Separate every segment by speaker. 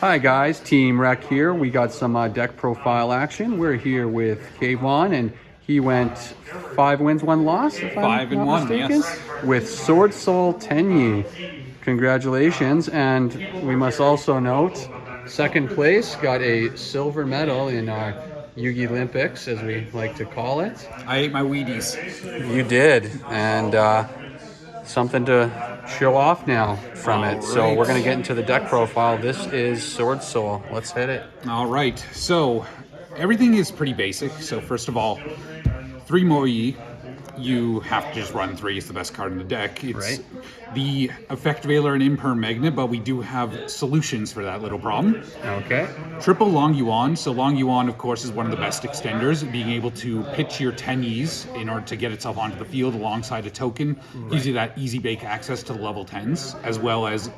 Speaker 1: Hi guys, Team Rec here. We got some deck profile action. We're here with Kayvon, and he went 5 wins, 1 loss, if I'm
Speaker 2: Five and
Speaker 1: not
Speaker 2: one,
Speaker 1: mistaken,
Speaker 2: yes.
Speaker 1: with Swordsoul Tenyi. Congratulations, and we must also note, second place got a silver medal in our Yugi Olympics, as we like to call it.
Speaker 2: I ate my Wheaties.
Speaker 1: You did, and something to show off now from it. So we're going to get into the deck profile. This is Sword Soul. Let's hit it.
Speaker 2: All right, so everything is pretty basic. So first of all, 3 Moi. You have to just run 3. It's the best card in the deck. It's
Speaker 1: Right.
Speaker 2: the Effect Veiler and Imperm Magnet, but we do have solutions for that little problem.
Speaker 1: Okay.
Speaker 2: Triple Long Yuan. So Long Yuan, of course, is one of the best extenders. Being able to pitch your Tenyis in order to get itself onto the field alongside a token gives you that easy bake access to the level 10s, as well as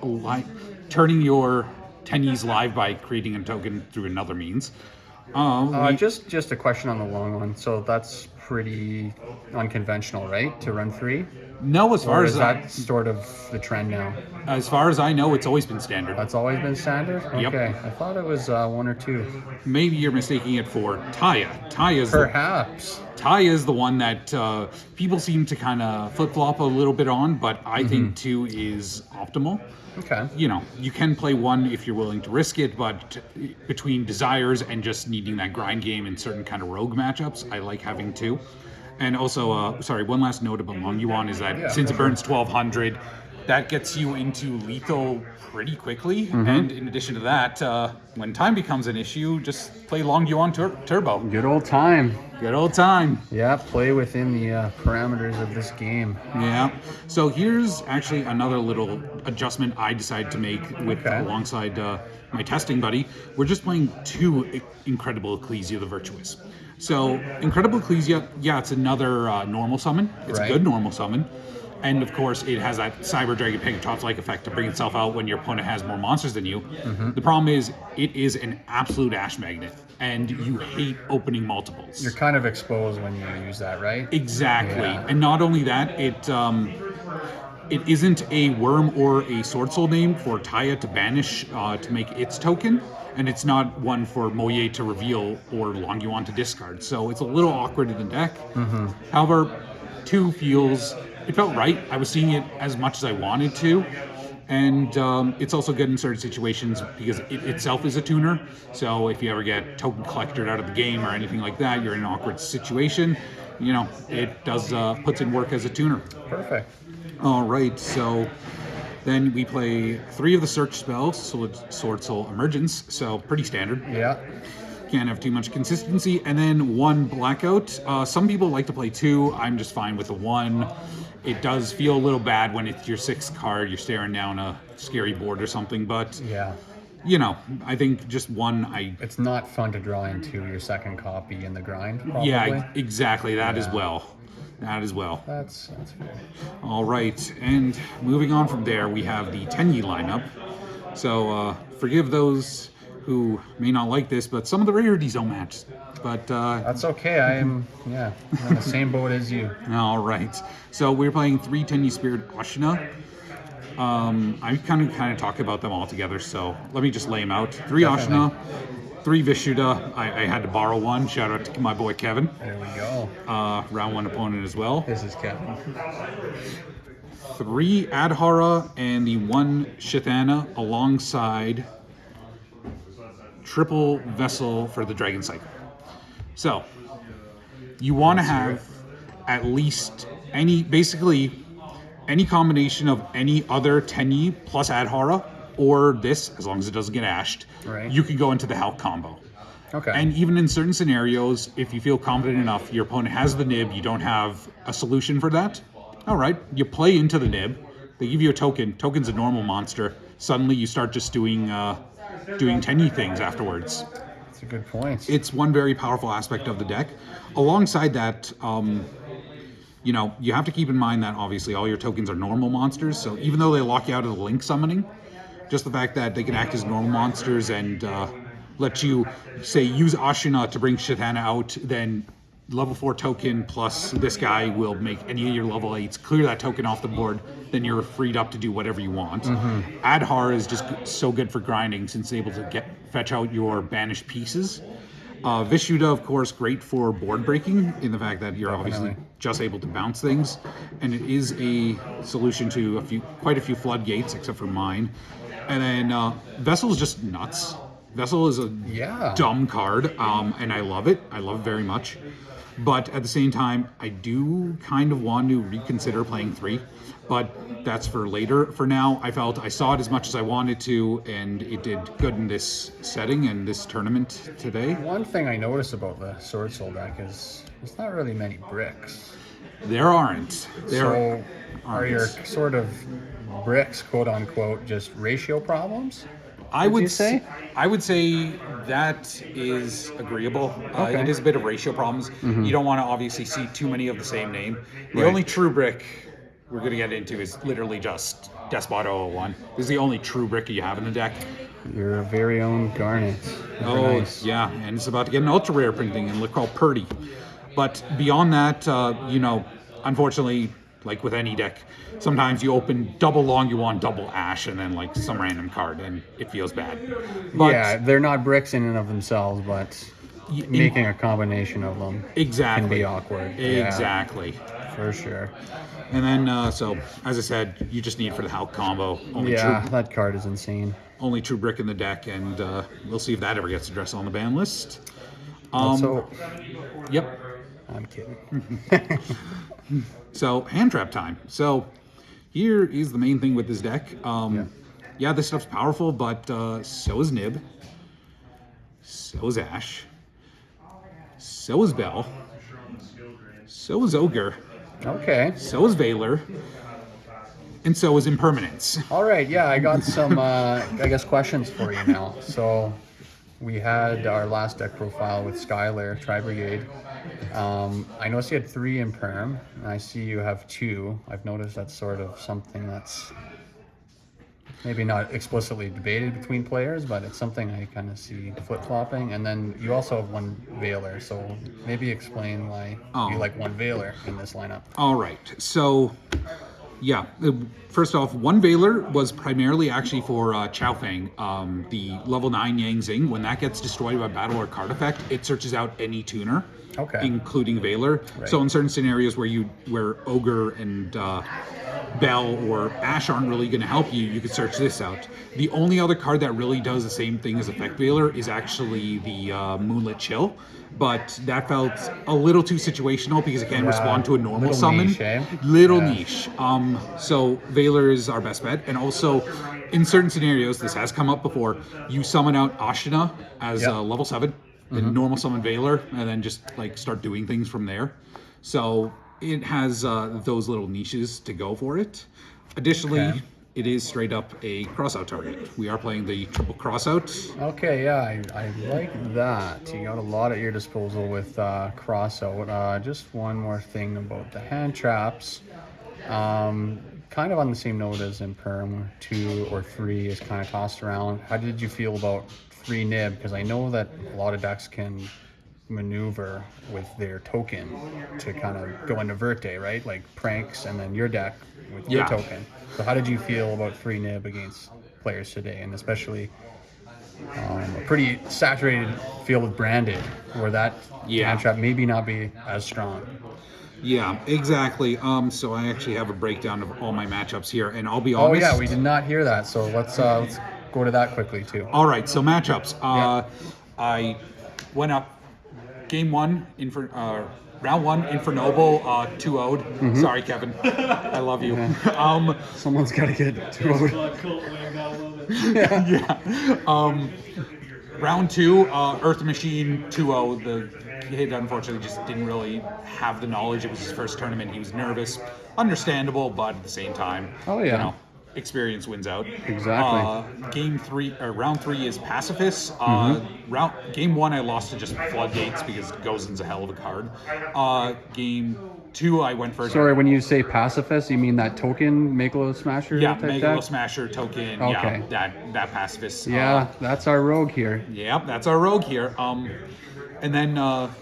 Speaker 2: turning your Tenyis live by creating a token through another means.
Speaker 1: Just a question on the long one. So that's pretty unconventional, right? To run 3?
Speaker 2: No, as
Speaker 1: Or
Speaker 2: far
Speaker 1: is
Speaker 2: as
Speaker 1: that sort of the trend now?
Speaker 2: I know, it's always been standard.
Speaker 1: That's always been standard?
Speaker 2: Yep.
Speaker 1: Okay. I thought it was 1 or 2.
Speaker 2: Maybe you're mistaking it for Taya.
Speaker 1: Perhaps.
Speaker 2: Taya is the one that people seem to kind of flip-flop a little bit on, but I think 2 is optimal.
Speaker 1: Okay.
Speaker 2: You know, you can play 1 if you're willing to risk it, but between desires and just needing that grind game in certain kind of rogue matchups, I like having 2. And also, sorry, one last note about Long Yuan is that since it burns 1200, that gets you into lethal pretty quickly. And in addition to that, when time becomes an issue, just play Long Yuan Turbo.
Speaker 1: Good old time.
Speaker 2: Good old time.
Speaker 1: Yeah, play within the parameters of this game.
Speaker 2: Yeah. So here's actually another little adjustment I decided to make with alongside my testing buddy. We're just playing 2 Incredible Ecclesia the Virtuous. So Incredible Ecclesia, yeah, it's another normal summon. It's a good normal summon. And of course, it has that Cyber Dragon Pegatops-like effect to bring itself out when your opponent has more monsters than you. The problem is, it is an absolute Ash Magnet, and you hate opening multiples.
Speaker 1: You're kind of exposed when you use that, right?
Speaker 2: Exactly.
Speaker 1: Yeah.
Speaker 2: And not only that, it isn't a worm or a Sword Soul name for Taya to banish to make its token, and it's not one for Moye to reveal or Long Yuan to discard. So it's a little awkward in the deck. However, 2 it felt right. I was seeing it as much as I wanted to. And it's also good in certain situations because it itself is a tuner. So if you ever get token collected out of the game or anything like that, you're in an awkward situation. You know, it does puts in work as a tuner.
Speaker 1: Perfect.
Speaker 2: All right, so then we play 3 of the search spells, Sword Soul Emergence, so pretty standard.
Speaker 1: Yeah.
Speaker 2: Can't have too much consistency. And then 1 Blackout. Some people like to play 2. I'm just fine with the 1. It does feel a little bad when it's your 6th card, you're staring down a scary board or something, but
Speaker 1: Yeah.
Speaker 2: you know, I think just 1,
Speaker 1: It's not fun to draw into your second copy in the grind, probably.
Speaker 2: yeah, exactly, that as well. That as well.
Speaker 1: That's fair.
Speaker 2: All right, and moving on from there, we have the Tenyi lineup. So forgive those who may not like this, but some of the rarities don't match. But
Speaker 1: That's okay. I'm in the same boat as you.
Speaker 2: all right, so we're playing 3 Tenyi Spirit Ashina. I kind of talk about them all together, so let me just lay them out. 3
Speaker 1: Definitely.
Speaker 2: Ashina, 3 Vishuddha. I had to borrow 1. Shout out to my boy Kevin.
Speaker 1: There we go.
Speaker 2: Round 1 opponent as well.
Speaker 1: This is Kevin.
Speaker 2: 3 Adhara and the 1 Shithana alongside triple Vessel for the Dragon Cycle. So you want to have at least any combination of any other Tenyi plus Adhara or this, as long as it doesn't get ashed,
Speaker 1: Right.
Speaker 2: you can go into the Hulk combo.
Speaker 1: Okay.
Speaker 2: And even in certain scenarios, if you feel confident enough, your opponent has the nib, you don't have a solution for that, all right, you play into the nib, they give you a token, token's a normal monster, suddenly you start just doing Tenyi things afterwards.
Speaker 1: That's a good point.
Speaker 2: It's one very powerful aspect of the deck. Alongside that, you know, you have to keep in mind that obviously all your tokens are normal monsters, so even though they lock you out of the link summoning, just the fact that they can act as normal monsters and let you, say, use Ashina to bring Shithana out, then level 4 token plus this guy will make any of your level 8s clear that token off the board. Then you're freed up to do whatever you want. Adhar is just so good for grinding since it's able to fetch out your banished pieces. Vishuddha, of course, great for board breaking in the fact that you're obviously just able to bounce things, and it is a solution to quite a few floodgates, except for mine. And then Vessel is just nuts. Vessel is a dumb card, and I love it. I love it very much. But at the same time, I do kind of want to reconsider playing 3, but that's for later. For now, I felt I saw it as much as I wanted to, and it did good in this setting and this tournament today.
Speaker 1: One thing I noticed about the Swordsoul deck is there's not really many bricks.
Speaker 2: There aren't.
Speaker 1: Are your sort of bricks, quote unquote, just ratio problems?
Speaker 2: I would say that is agreeable. It is a bit of ratio problems. You don't want to obviously see too many of the same name. The only true brick we're going to get into is literally just Despot 001. This is the only true brick you have in the deck.
Speaker 1: Your very own Garnet. Nice.
Speaker 2: Yeah, and it's about to get an ultra rare printing and look all purty. But beyond that, unfortunately, like with any deck, sometimes you open double Longyuan, double Ash, and then like some random card, and it feels bad.
Speaker 1: But they're not bricks in and of themselves, but making a combination of them can be awkward.
Speaker 2: Exactly.
Speaker 1: Yeah, for sure.
Speaker 2: And then, so as I said, you just need for the Hulk combo.
Speaker 1: That card is insane.
Speaker 2: Only true brick in the deck, and we'll see if that ever gets addressed on the ban list. Yep.
Speaker 1: I'm kidding.
Speaker 2: So, hand trap time. So, here is the main thing with this deck. This stuff's powerful, but so is Nib. So is Ash. So is Bell. So is Ogre.
Speaker 1: Okay.
Speaker 2: So is Valor. And so is Impermanence.
Speaker 1: All right, I got some, questions for you now. So, we had our last deck profile with Skylar, Tri-Brigade. I noticed you had 3 in Perm, and I see you have 2. I've noticed that's sort of something that's maybe not explicitly debated between players, but it's something I kind of see flip-flopping. And then you also have 1 Valor, so maybe explain why you like 1 Valor in this lineup.
Speaker 2: All right, so first off, 1 Valor was primarily actually for Chao Feng, the level 9 Yang Zing. When that gets destroyed by battle or card effect, it searches out any tuner, including Valor. Right. So in certain scenarios where Ogre and Bell or Ash aren't really going to help you, you could search this out. The only other card that really does the same thing as Effect Valor is actually the Moonlit Chill. But that felt a little too situational because it can respond to a normal summon. Niche. So Valor is our best bet. And also, in certain scenarios, this has come up before, you summon out Ashina as level 7, and normal summon Valor, and then just like start doing things from there. So it has those little niches to go for it. Additionally, it is straight up a crossout target. We are playing the triple crossout.
Speaker 1: Okay, I like that. You got a lot at your disposal with crossout. Just one more thing about the hand traps. Kind of on the same note as in Perm, 2 or 3 is kind of tossed around. How did you feel about 3 Nib? Because I know that a lot of decks can maneuver with their token to kind of go into Verte, right? Like Pranks and then your deck with your token. So how did you feel about 3 Nib against players today, and especially a pretty saturated field with Branded, where that hand trap maybe not be as strong?
Speaker 2: Yeah, exactly. So I actually have a breakdown of all my matchups here, and I'll be honest.
Speaker 1: Oh yeah, we did not hear that, so let's go to that quickly too.
Speaker 2: All right, so matchups. I went up game 1 round 1 Infernoble 2-0'd. Sorry, Kevin. I love you.
Speaker 1: Someone's got to get 2-0'd.
Speaker 2: Round 2 Earth Machine 2-0. The kid unfortunately just didn't really have the knowledge. It was his first tournament. He was nervous. Understandable, but at the same time, experience wins out.
Speaker 1: Exactly.
Speaker 2: Round 3 is Pacifist. Game 1 I lost to just Floodgates because Gozen's a hell of a card. 2, I went for.
Speaker 1: Sorry, when you say pacifist, you mean that token Megalo Smasher
Speaker 2: Yeah,
Speaker 1: type
Speaker 2: Megalo
Speaker 1: deck?
Speaker 2: Smasher token.
Speaker 1: Okay.
Speaker 2: Yeah, that pacifist.
Speaker 1: Yeah, that's our rogue here.
Speaker 2: Yep, that's our rogue here. And then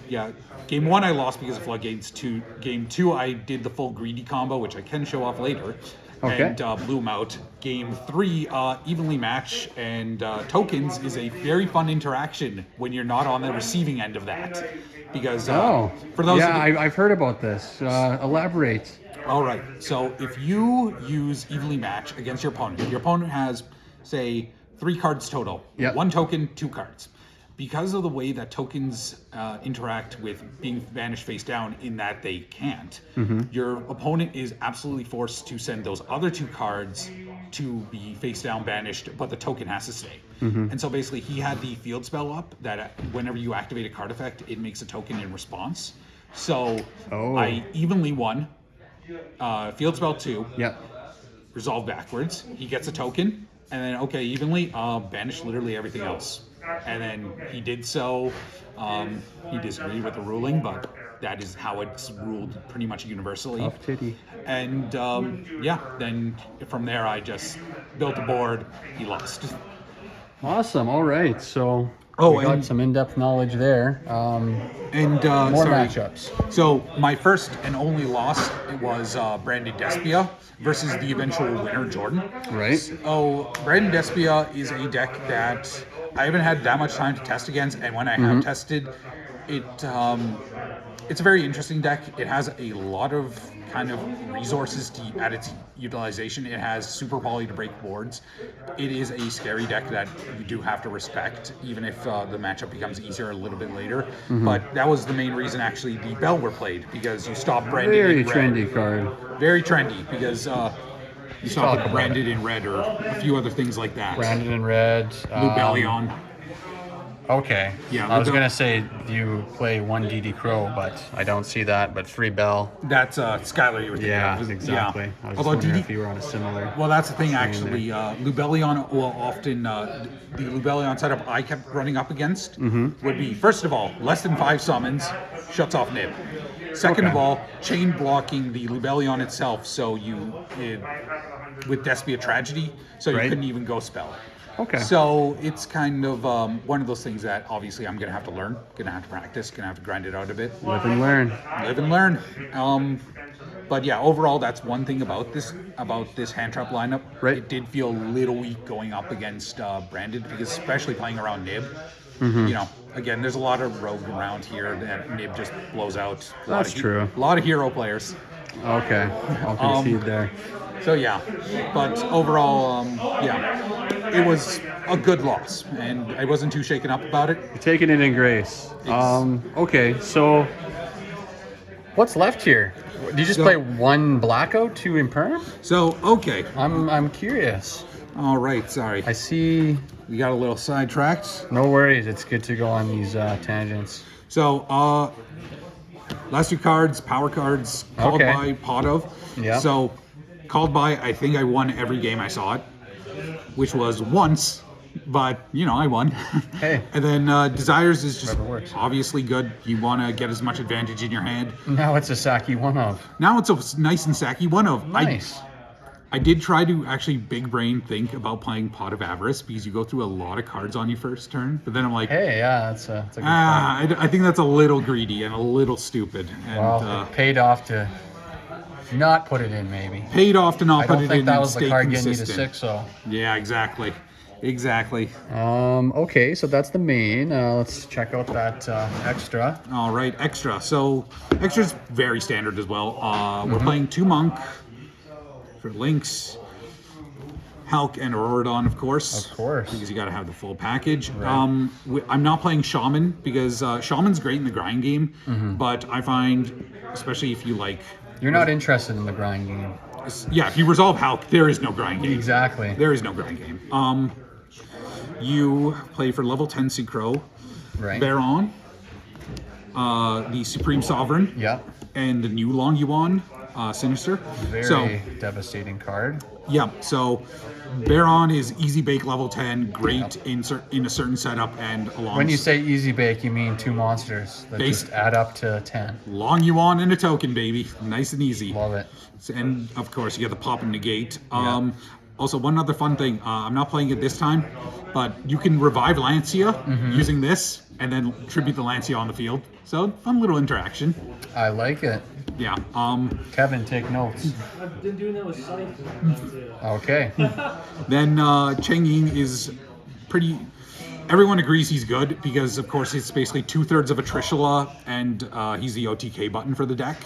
Speaker 2: yeah, game 1 I lost because of floodgates. Game 2 I did the full greedy combo, which I can show off later,
Speaker 1: Okay.
Speaker 2: and blew him out. Game 3 evenly match, and tokens is a very fun interaction when you're not on the receiving end of that, because for those
Speaker 1: yeah, I've heard about this. Elaborate.
Speaker 2: all right. So if you use evenly match against your opponent has, say, 3 cards total.
Speaker 1: Yep.
Speaker 2: 1 token, 2 cards. Because of the way that tokens interact with being banished face down, in that they can't, your opponent is absolutely forced to send those other 2 cards to be face down banished, but the token has to stay. And so basically, he had the field spell up that whenever you activate a card effect, it makes a token in response. So I evenly won. Field spell 2.
Speaker 1: Yep.
Speaker 2: Resolve backwards. He gets a token, and then evenly banish literally everything else. And then he did so. He disagreed with the ruling, but that is how it's ruled pretty much universally.
Speaker 1: Tough titty.
Speaker 2: And yeah, then from there I just built a board. He lost.
Speaker 1: Awesome. All right. So we got
Speaker 2: and-
Speaker 1: some in-depth knowledge there.
Speaker 2: And
Speaker 1: More
Speaker 2: sorry.
Speaker 1: matchups.
Speaker 2: So my first and only loss was Brandon Despia versus the eventual winner, Jordan.
Speaker 1: Right.
Speaker 2: Oh, Brandon Despia is a deck that I haven't had that much time to test against, and when I have tested it, it's a very interesting deck. It has a lot of kind of resources at its utilization. It has super poly to break boards. It is a scary deck that you do have to respect, even if the matchup becomes easier a little bit later. But that was the main reason, actually, the Bell were played, because you stop Brandon
Speaker 1: Very
Speaker 2: in red.
Speaker 1: trendy card.
Speaker 2: Very trendy, because you
Speaker 1: talk
Speaker 2: stop
Speaker 1: about
Speaker 2: Branded in red or a few other things like that.
Speaker 1: Brandon in red.
Speaker 2: Lubellion.
Speaker 1: Okay.
Speaker 2: Yeah,
Speaker 1: I was
Speaker 2: Lubel-
Speaker 1: gonna say you play 1 DD Crow, but I don't see that. But 3 Bell.
Speaker 2: That's Skylar you were thinking
Speaker 1: Yeah,
Speaker 2: of.
Speaker 1: exactly.
Speaker 2: Yeah.
Speaker 1: I was just
Speaker 2: Although
Speaker 1: wondering
Speaker 2: DD
Speaker 1: if you were on a similar.
Speaker 2: Well, that's the thing, actually. Lubellion will often, the Lubellion setup I kept running up against would be, first of all, less than 5 summons, shuts off Nib. Second of all, chain blocking the Lubellion itself, so with Despia Tragedy, so you couldn't even go spell.
Speaker 1: Okay.
Speaker 2: So it's kind of one of those things that obviously I'm going to have to learn, going to have to practice, going to have to grind it out a bit.
Speaker 1: Live and learn.
Speaker 2: Live and learn. But yeah, overall, that's one thing about this hand trap lineup.
Speaker 1: Right.
Speaker 2: It did feel a little weak going up against Branded, because especially playing around Nib. You know, again, there's a lot of rogue around here that Nib just blows out.
Speaker 1: That's true.
Speaker 2: A lot of hero players.
Speaker 1: Okay. I'll concede there.
Speaker 2: So yeah, but overall, yeah, it was a good loss, and I wasn't too shaken up about it.
Speaker 1: You're taking it in grace. Okay, so what's left here? Did you just play 1 Blackout, 2 Imperm?
Speaker 2: So okay,
Speaker 1: I'm curious.
Speaker 2: all right, sorry,
Speaker 1: I see.
Speaker 2: we got a little sidetracked.
Speaker 1: No worries. It's good to go on these tangents.
Speaker 2: So last 2 cards, power cards, called
Speaker 1: Okay.
Speaker 2: by Pot of.
Speaker 1: Yeah.
Speaker 2: So called by, I think I won every game I saw it, which was once. But, you know, I won.
Speaker 1: Hey.
Speaker 2: And then Desires is just
Speaker 1: Whatever works.
Speaker 2: obviously good. You want to get as much advantage in your hand.
Speaker 1: Now it's a Saki 1-of.
Speaker 2: Now it's a nice and sacky one of.
Speaker 1: Nice.
Speaker 2: I did try to actually big brain think about playing Pot of Avarice, because you go through a lot of cards on your first turn. But then I'm like,
Speaker 1: Hey, yeah, that's a good call.
Speaker 2: I think that's a little greedy and a little stupid. And
Speaker 1: Well, it paid off to not put it in, maybe.
Speaker 2: paid off to not
Speaker 1: I
Speaker 2: put
Speaker 1: don't
Speaker 2: it
Speaker 1: think
Speaker 2: in
Speaker 1: that
Speaker 2: and
Speaker 1: was the
Speaker 2: stay
Speaker 1: card getting you to
Speaker 2: consistent.
Speaker 1: 6-0.
Speaker 2: Yeah, exactly. Exactly.
Speaker 1: Okay, so that's the main. Let's check out that extra.
Speaker 2: All right, extra. So extra's very standard as well. We're playing 2 Monk for Lynx, Hulk, and Auroradon, of course.
Speaker 1: Of course.
Speaker 2: Because you got to have the full package. I'm not playing Shaman, because Shaman's great in the grind game, but I find, especially if you like,
Speaker 1: You're not interested in the grind game.
Speaker 2: yeah, if you resolve Hulk, there is no grind game.
Speaker 1: Exactly.
Speaker 2: There is no grind game. You play for level 10 Synchro,
Speaker 1: Right.
Speaker 2: Baron, the Supreme Sovereign,
Speaker 1: Yeah.
Speaker 2: and the new Long Yuan, Sinister.
Speaker 1: Very
Speaker 2: So
Speaker 1: devastating card.
Speaker 2: yeah, so Baron is easy bake level 10, great in a certain setup, and along
Speaker 1: When you say easy bake, you mean 2 monsters that
Speaker 2: Base-
Speaker 1: just add up to 10.
Speaker 2: long Yuan and a token, baby, nice and easy.
Speaker 1: Love it.
Speaker 2: And of course, you get the pop and negate. Also, one other fun thing, I'm not playing it this time, but you can revive Lancia using this and then tribute the Lancia on the field. So, fun little interaction.
Speaker 1: I like it.
Speaker 2: Yeah.
Speaker 1: Kevin, take notes.
Speaker 3: I've been doing that with Siphon.
Speaker 1: Okay.
Speaker 2: Then Cheng Ying is pretty. Everyone agrees he's good because, of course, it's basically 2/3 of a Trishula, and he's the OTK button for the deck.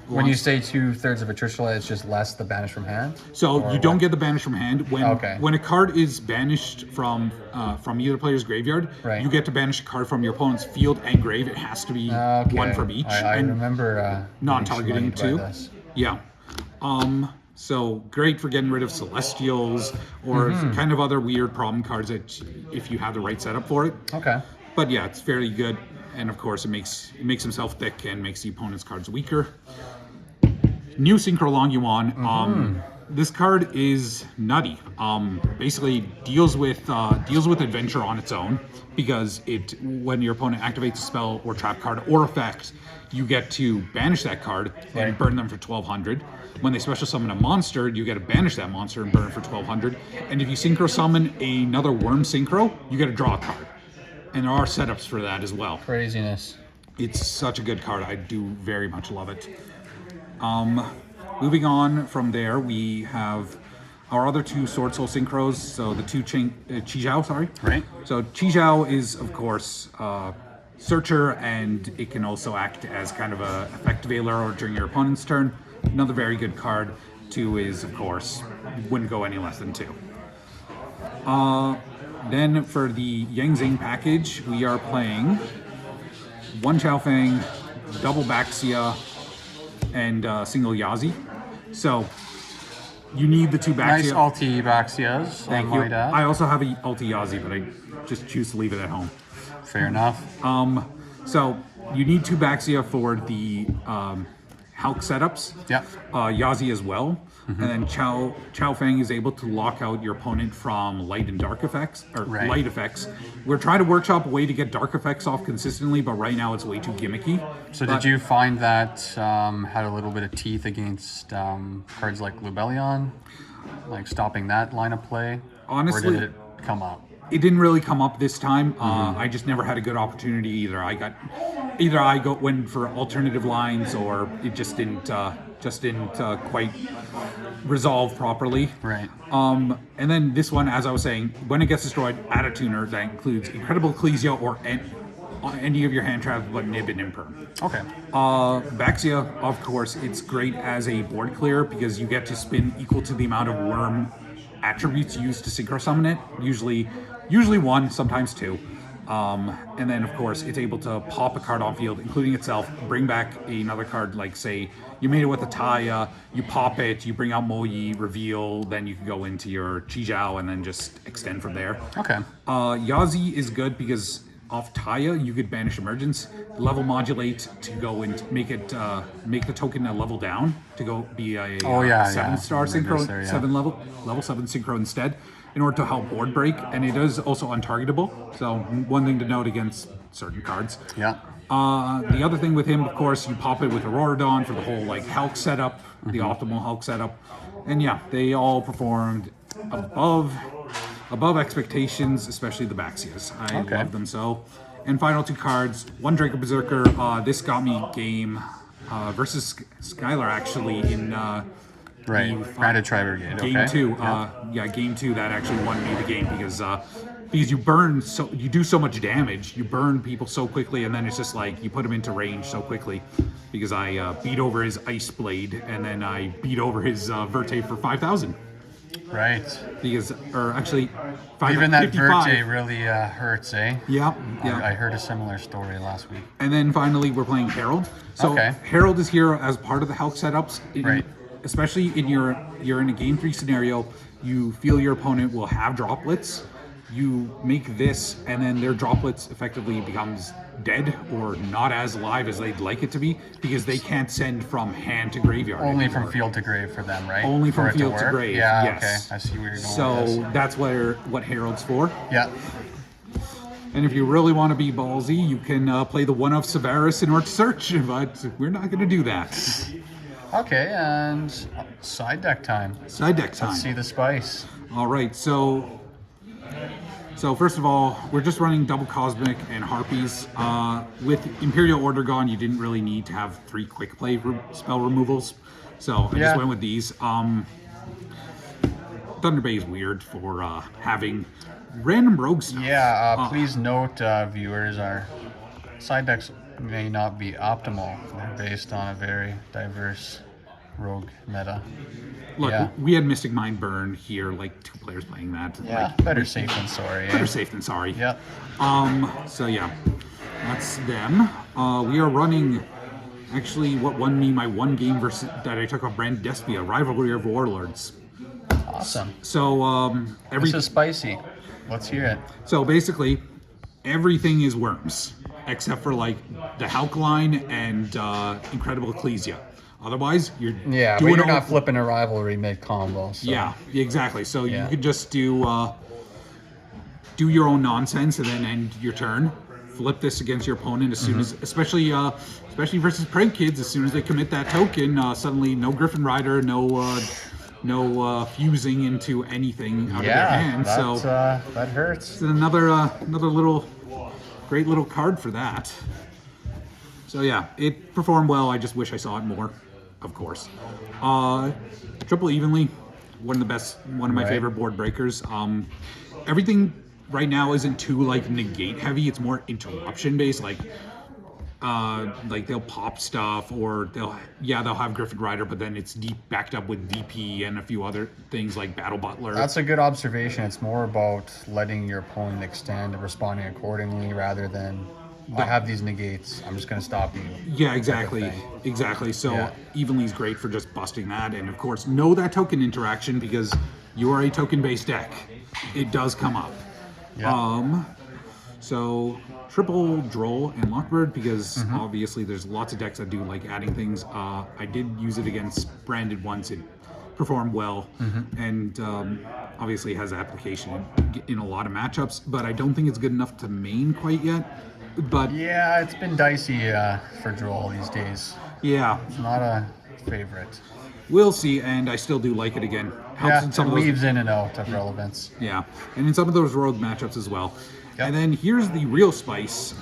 Speaker 1: When you say 2/3 of a Trishula, it's just less the banish from hand?
Speaker 2: So
Speaker 1: Or
Speaker 2: you don't
Speaker 1: what?
Speaker 2: get the banish from hand when a card is banished from either player's graveyard.
Speaker 1: Right.
Speaker 2: You get to banish a card from your opponent's field and grave. It has to be
Speaker 1: Okay.
Speaker 2: one from each.
Speaker 1: I
Speaker 2: and
Speaker 1: remember
Speaker 2: non-targeting
Speaker 1: being shmoneyed by
Speaker 2: too.
Speaker 1: this.
Speaker 2: Yeah. So great for getting rid of Celestials or kind of other weird problem cards that if you have the right setup for it.
Speaker 1: Okay.
Speaker 2: But yeah, it's fairly good, and of course it makes himself thick and makes the opponent's cards weaker. New Synchro Long Yuan. This card is nutty. Basically deals with adventure on its own because when your opponent activates a spell or trap card or effect, you get to banish that card and burn them for 1,200. When they special summon a monster, you get to banish that monster and burn it for 1,200. And if you synchro summon another worm synchro, you get to draw a card. And there are setups for that as well.
Speaker 1: Craziness.
Speaker 2: It's such a good card. I do very much love it. Moving on from there, we have our other 2 Sword Soul Synchros. So the 2 Chi Zhao, sorry.
Speaker 1: Right.
Speaker 2: So Chi Zhao is, of course, Searcher, and it can also act as kind of a effect veiler or during your opponent's turn. Another very good card. 2 is, of course, wouldn't go any less than 2. Then for the Yang Zing package, we are playing 1 Chao Feng, double Baxia, and single Yazi. So you need the 2 Baxia.
Speaker 1: Nice Alti Baxias.
Speaker 2: Thank you. I also have a Alti Yazi, but I just choose to leave it at home.
Speaker 1: Fair enough.
Speaker 2: So you need 2 Baxia for the Hulk setups.
Speaker 1: Yeah.
Speaker 2: Yazi as well. And then Chao Feng is able to lock out your opponent from light and dark effects, or light effects. We're trying to workshop a way to get dark effects off consistently, but right now it's way too gimmicky.
Speaker 1: So did you find that had a little bit of teeth against cards like Lubellion? Like stopping that line of play?
Speaker 2: Honestly,
Speaker 1: or did it come up?
Speaker 2: It didn't really come up this time. I just never had a good opportunity either. Went for alternative lines, or it just didn't quite resolve properly.
Speaker 1: Right.
Speaker 2: And then this one, as I was saying, when it gets destroyed, add a tuner that includes Incredible Ecclesia or any of your hand traps but Nib and Imperm.
Speaker 1: Okay.
Speaker 2: Baxia, of course, it's great as a board clear because you get to spin equal to the amount of worm attributes used to synchro summon it. Usually 1, sometimes 2. And then, of course, it's able to pop a card on field, including itself, bring back another card, like, say, you made it with a Taya, you pop it, you bring out Moyi, reveal, then you can go into your Chi Zhao and then just extend from there.
Speaker 1: Okay.
Speaker 2: Yazi is good because off Taya, you could banish Emergence, level modulate to go and make the token a level down to go be a 7-star synchro,
Speaker 1: there,
Speaker 2: 7 level 7 synchro instead, in order to help board break, and it is also untargetable. So one thing to note against certain cards.
Speaker 1: Yeah.
Speaker 2: The other thing with him, of course, you pop it with Aurora Dawn for the whole like Hulk setup, the optimal Hulk setup, and yeah, they all performed above expectations, especially the Baxias. I love them so. And final 2 cards, 1 Draco Berserker. This got me game versus Skylar actually in
Speaker 1: Branded Tri-Brigade.
Speaker 2: game 2. Game 2 that actually won me the game because you do so much damage, you burn people so quickly, and then it's just like you put them into range so quickly. Because I beat over his Ice Blade, and then I beat over his Verte for 5,000.
Speaker 1: Right.
Speaker 2: Because, or actually,
Speaker 1: Even that
Speaker 2: 55.
Speaker 1: Verte really hurts, eh?
Speaker 2: Yeah.
Speaker 1: I heard a similar story last week.
Speaker 2: And then finally, we're playing Herald. So Herald is here as part of the Hulk setups. Especially you're in a game 3 scenario, you feel your opponent will have droplets. you make this, and then their droplets effectively becomes dead or not as alive as they'd like it to be because they can't send from hand to graveyard.
Speaker 1: Only
Speaker 2: anymore.
Speaker 1: from field to grave for them, right?
Speaker 2: Only
Speaker 1: For
Speaker 2: from
Speaker 1: it
Speaker 2: field to
Speaker 1: work?
Speaker 2: grave.
Speaker 1: Yeah,
Speaker 2: yes.
Speaker 1: okay. I see where you're going
Speaker 2: So
Speaker 1: with this.
Speaker 2: that's what Herald's for.
Speaker 1: Yeah.
Speaker 2: And if you really want to be ballsy, you can play the one of Severus in order to search, but we're not going to do that.
Speaker 1: Okay, and side deck time.
Speaker 2: Side deck time.
Speaker 1: Let's see the spice.
Speaker 2: All right, so first of all, we're just running double Cosmic and Harpies. With Imperial Order gone, you didn't really need to have 3 quick play spell removals, so I just went with these. Thunder Bay is weird for having random rogue stuff.
Speaker 1: Yeah, please note, viewers, our side decks may not be optimal. They're based on a very diverse rogue meta.
Speaker 2: Look,
Speaker 1: yeah.
Speaker 2: we had Mystic Mind Burn here, like 2 players playing that.
Speaker 1: Yeah,
Speaker 2: Like,
Speaker 1: better safe than sorry.
Speaker 2: better safe than sorry.
Speaker 1: Yeah.
Speaker 2: So yeah, that's them. We are running, actually, what won me my one game that I took off Brand Despia, Rivalry of Warlords.
Speaker 1: Awesome.
Speaker 2: So
Speaker 1: This is spicy. Let's hear it.
Speaker 2: so basically, everything is worms except for like the Halkline and Incredible Ecclesia. Otherwise, you're
Speaker 1: Yeah, but
Speaker 2: doing
Speaker 1: you're
Speaker 2: all-
Speaker 1: not flipping a rivalry mid-combo. So.
Speaker 2: Yeah, exactly. So
Speaker 1: Yeah.
Speaker 2: you could just do your own nonsense and then end your turn. Flip this against your opponent as soon as, especially versus prank kids. As soon as they commit that token, suddenly no Griffin Rider, no fusing into anything out of their hand. So
Speaker 1: that hurts.
Speaker 2: it's another great little card for that. So yeah, it performed well. I just wish I saw it more, of course. Triple Evenly, one of my favorite board breakers. Everything right now isn't too like negate heavy. It's more interruption based. Like they'll pop stuff, or they'll have Griffin Rider, but then it's backed up with DP and a few other things like Battle Butler.
Speaker 1: That's a good observation. It's more about letting your opponent extend and responding accordingly rather than I have these negates. I'm just going to stop you.
Speaker 2: Yeah, exactly. Exactly. So Evenly's great for just busting that. And of course, know that token interaction because you are a token-based deck. It does come up.
Speaker 1: Yeah.
Speaker 2: So triple Droll and Lockbird because obviously there's lots of decks that do like adding things. I did use it against Branded once. It performed well and obviously has application in a lot of matchups, but I don't think it's good enough to main quite yet. But
Speaker 1: Yeah, it's been dicey for Droll these days.
Speaker 2: yeah,
Speaker 1: It's not a favorite.
Speaker 2: we'll see, and I still do like it again. Helps in
Speaker 1: It
Speaker 2: some of those,
Speaker 1: weaves in and out of relevance.
Speaker 2: yeah, and in some of those rogue matchups as well.
Speaker 1: Yep.
Speaker 2: And then here's the real spice: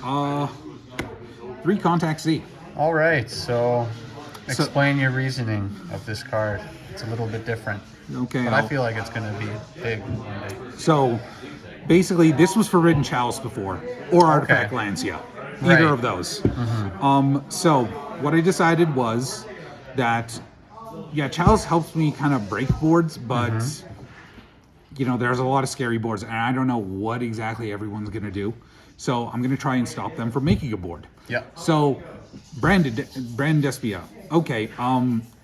Speaker 2: 3 Contact Z.
Speaker 1: All right, so explain your reasoning of this card. It's a little bit different,
Speaker 2: Okay.
Speaker 1: but I feel like it's going to be big one day.
Speaker 2: So basically, this was for Ridden Chalice before, or Artifact Lancia. Either
Speaker 1: Right.
Speaker 2: of those. So what I decided was that, Chalice helps me kind of break boards, but there's a lot of scary boards, and I don't know what exactly everyone's gonna do. So I'm gonna try and stop them from making a board.
Speaker 1: Yeah.
Speaker 2: So Brand Despia. Okay.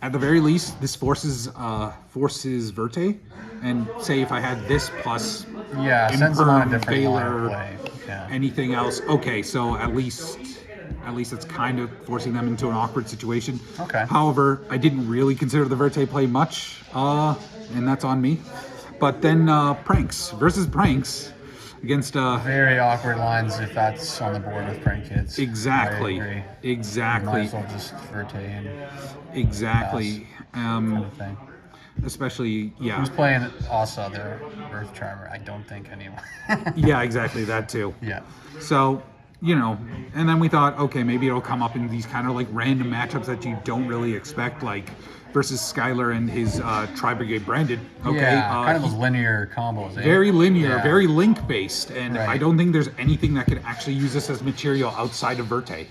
Speaker 2: At the very least, this forces Verte, and say if I had this plus
Speaker 1: Yeah, sends them on a
Speaker 2: Imperm,
Speaker 1: different line of
Speaker 2: Valor,
Speaker 1: play. Yeah.
Speaker 2: anything else. Okay, so at least it's kind of forcing them into an awkward situation.
Speaker 1: Okay.
Speaker 2: However, I didn't really consider the Verte play much, and that's on me. But then Pranks versus Pranks against
Speaker 1: Very awkward lines if that's on the board with prank kids.
Speaker 2: exactly,
Speaker 1: I agree. Might
Speaker 2: exactly,
Speaker 1: as well just Verte and
Speaker 2: exactly.
Speaker 1: kind of thing.
Speaker 2: Especially,
Speaker 1: Who's playing Asa, their Earth Charmer? I don't think anyone.
Speaker 2: yeah, exactly that too.
Speaker 1: Yeah.
Speaker 2: So, and then we thought, okay, maybe it'll come up in these kind of like random matchups that you don't really expect, like versus Skylar and his Tri-Brigade Branded. Okay,
Speaker 1: Yeah, kind of those linear combos.
Speaker 2: very linear,
Speaker 1: Yeah.
Speaker 2: very link-based, and
Speaker 1: Right.
Speaker 2: I don't think there's anything that could actually use this as material outside of Verte.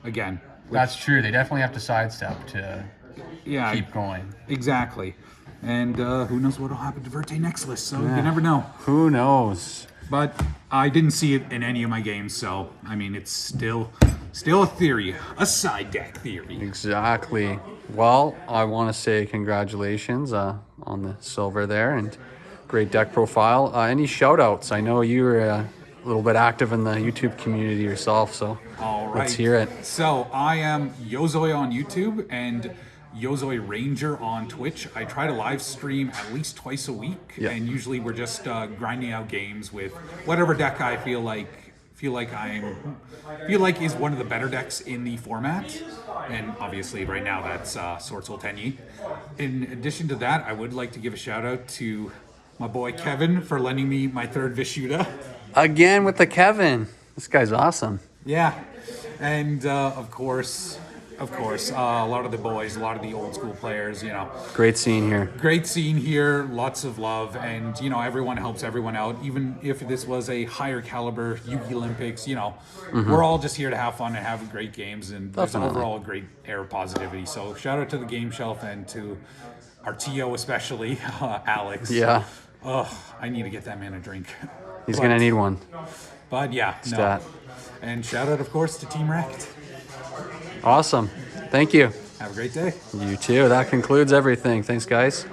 Speaker 2: Again,
Speaker 1: That's true. They definitely have to sidestep to
Speaker 2: yeah,
Speaker 1: keep going.
Speaker 2: exactly. And who knows what'll happen to Verte next list, so you never know.
Speaker 1: Who knows?
Speaker 2: But I didn't see it in any of my games, so I mean, it's still a theory, a side deck theory.
Speaker 1: Exactly. Well, I want to say congratulations on the silver there, and Great deck profile. Any shout outs? I know you were a little bit active in the YouTube community yourself, so
Speaker 2: All right.
Speaker 1: let's hear it.
Speaker 2: So I am Yozoi on YouTube and Yozoi Ranger on Twitch. I try to live stream at least twice a week, and usually we're just grinding out games with whatever deck I feel like is one of the better decks in the format. And obviously right now that's Swordsoul Tenyi. In addition to that, I would like to give a shout out to my boy Kevin for lending me my third Vishuda.
Speaker 1: Again with the Kevin. This guy's awesome.
Speaker 2: Yeah, and of course, a lot of the boys, a lot of the old school players,
Speaker 1: Great scene here.
Speaker 2: Great scene here, lots of love, and everyone helps everyone out. Even if this was a higher caliber Yu-Gi Olympics, we're all just here to have fun and have great games, and there's overall a great air of positivity. So shout out to the Game Shelf and to our TO especially, Alex.
Speaker 1: Yeah.
Speaker 2: I need to get that man a drink.
Speaker 1: He's going to need one.
Speaker 2: But yeah,
Speaker 1: Stat.
Speaker 2: And shout out, of course, to Team Wrecked.
Speaker 1: Awesome. Thank you.
Speaker 2: Have a great day.
Speaker 1: You too. That concludes everything. Thanks, guys.